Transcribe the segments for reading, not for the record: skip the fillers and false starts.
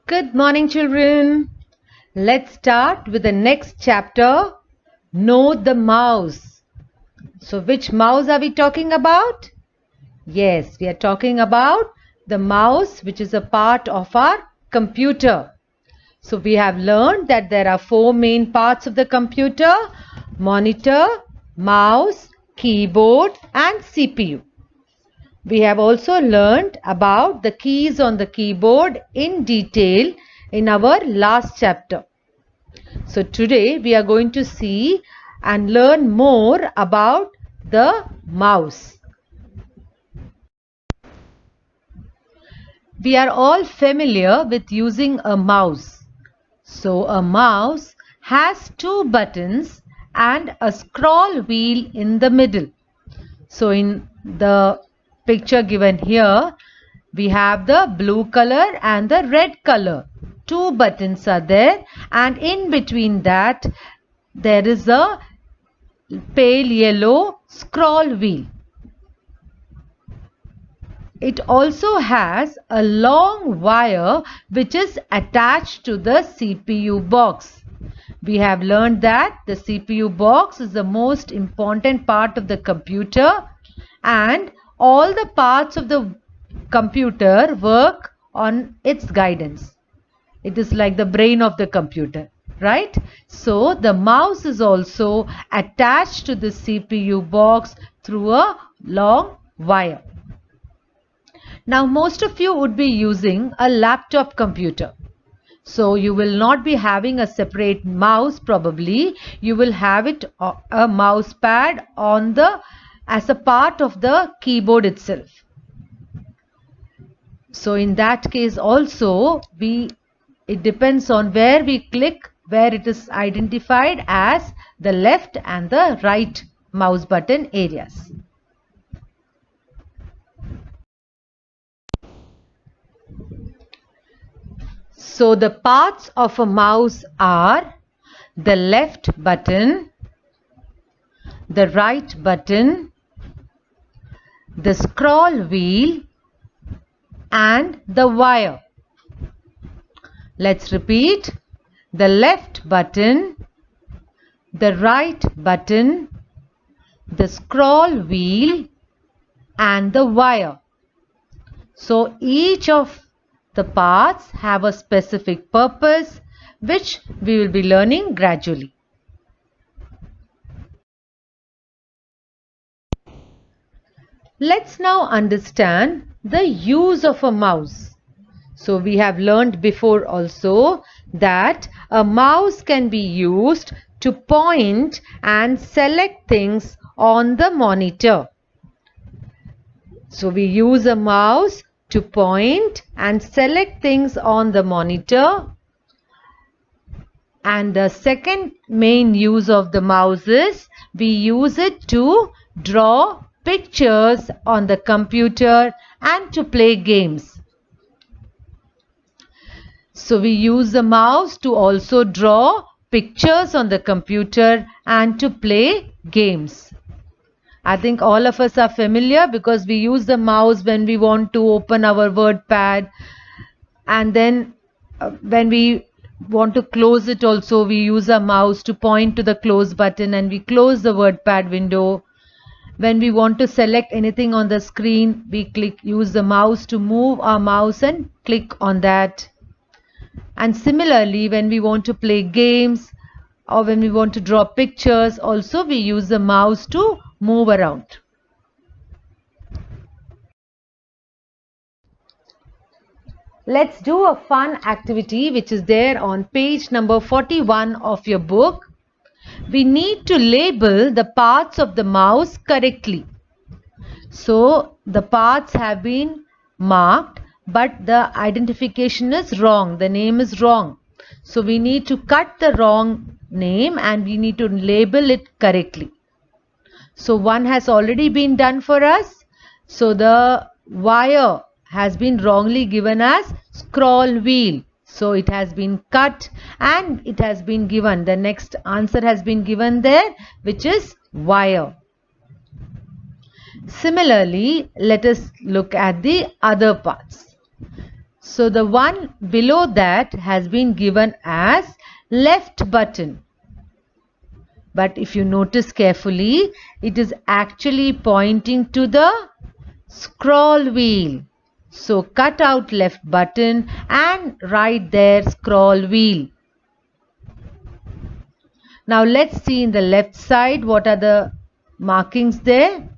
Good morning, children. Let's start with the next chapter, Know the Mouse. So, which mouse are we talking about? Yes, we are talking about the mouse, which is a part of our computer. So, we have learned that there are four main parts of the computer: monitor, mouse, keyboard, and CPU. We have also learned about the keys on the keyboard in detail in our last chapter. So today we are going to see and learn more about the mouse. We are all familiar with using a mouse. So a mouse has two buttons and a scroll wheel in the middle. So in the picture given here, we have the blue color and the red color. Two buttons are there, and in between that there is a pale yellow scroll wheel. It also has a long wire which is attached to the CPU box. We have learned that the CPU box is the most important part of the computer, and all the parts of the computer work on its guidance. It is like the brain of the computer, right? So the mouse is also attached to the CPU box through a long wire. Now most of you would be using a laptop computer. So you will not be having a separate mouse probably. You will have it a mouse pad on the as a part of the keyboard itself. So in that case also it depends on where we click, where it is identified as the left and the right mouse button areas. So the parts of a mouse are the left button, the right button, the scroll wheel, and the wire. Let's repeat: the left button, the right button, the scroll wheel, and the wire. So each of the parts have a specific purpose which we will be learning gradually. Let's now understand the use of a mouse. So we have learned before also that a mouse can be used to point and select things on the monitor. So we use a mouse to point and select things on the monitor. And the second main use of the mouse is we use it to draw pictures on the computer and to play games. So we use the mouse to also draw pictures on the computer and to play games. I think all of us are familiar because we use the mouse when we want to open our WordPad, and then when we want to close it also we use a mouse to point to the close button and we close the WordPad window. When we want to select anything on the screen, we use the mouse to move our mouse and click on that. And similarly, when we want to play games or when we want to draw pictures, also we use the mouse to move around. Let's do a fun activity which is there on page number 41 of your book. We need to label the parts of the mouse correctly. So the parts have been marked, but the identification is wrong. The name is wrong. So we need to cut the wrong name and we need to label it correctly. So one has already been done for us. So the wire has been wrongly given as scroll wheel. So it has been cut and it has been given. The next answer has been given there, which is wire. Similarly, let us look at the other parts. So the one below that has been given as left button. But if you notice carefully, it is actually pointing to the scroll wheel. So cut out left button and write there scroll wheel. Now let's see in the left side what are the markings there.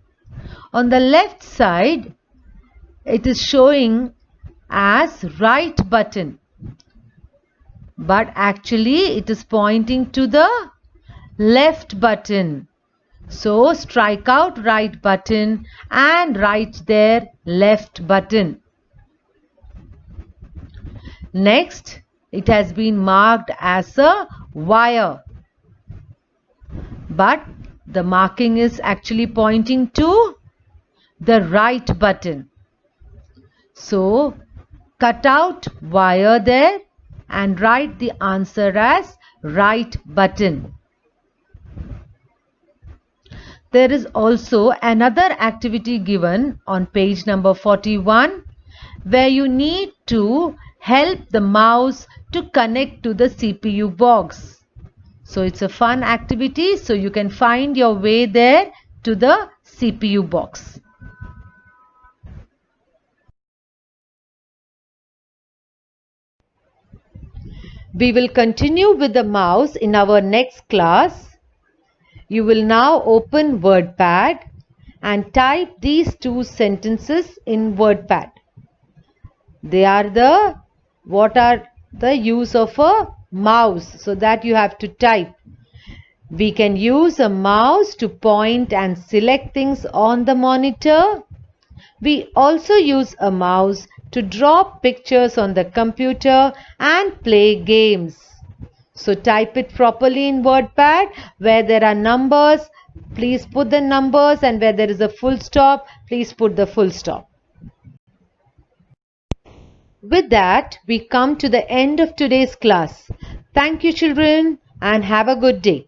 On the left side, it is showing as right button, but actually it is pointing to the left button. So strike out right button and write there left button. Next, it has been marked as a wire, but the marking is actually pointing to the right button. So cut out wire there and write the answer as right button. There is also another activity given on page number 41 where you need to help the mouse to connect to the CPU box. So it's a fun activity, so you can find your way there to the CPU box. We will continue with the mouse in our next class. You will now open WordPad and type these two sentences in WordPad. They are what are the use of a mouse, so that you have to type. We can use a mouse to point and select things on the monitor. We also use a mouse to draw pictures on the computer and play games. So type it properly in WordPad. Where there are numbers, please put the numbers, and where there is a full stop, please put the full stop. With that, we come to the end of today's class. Thank you, children, and have a good day.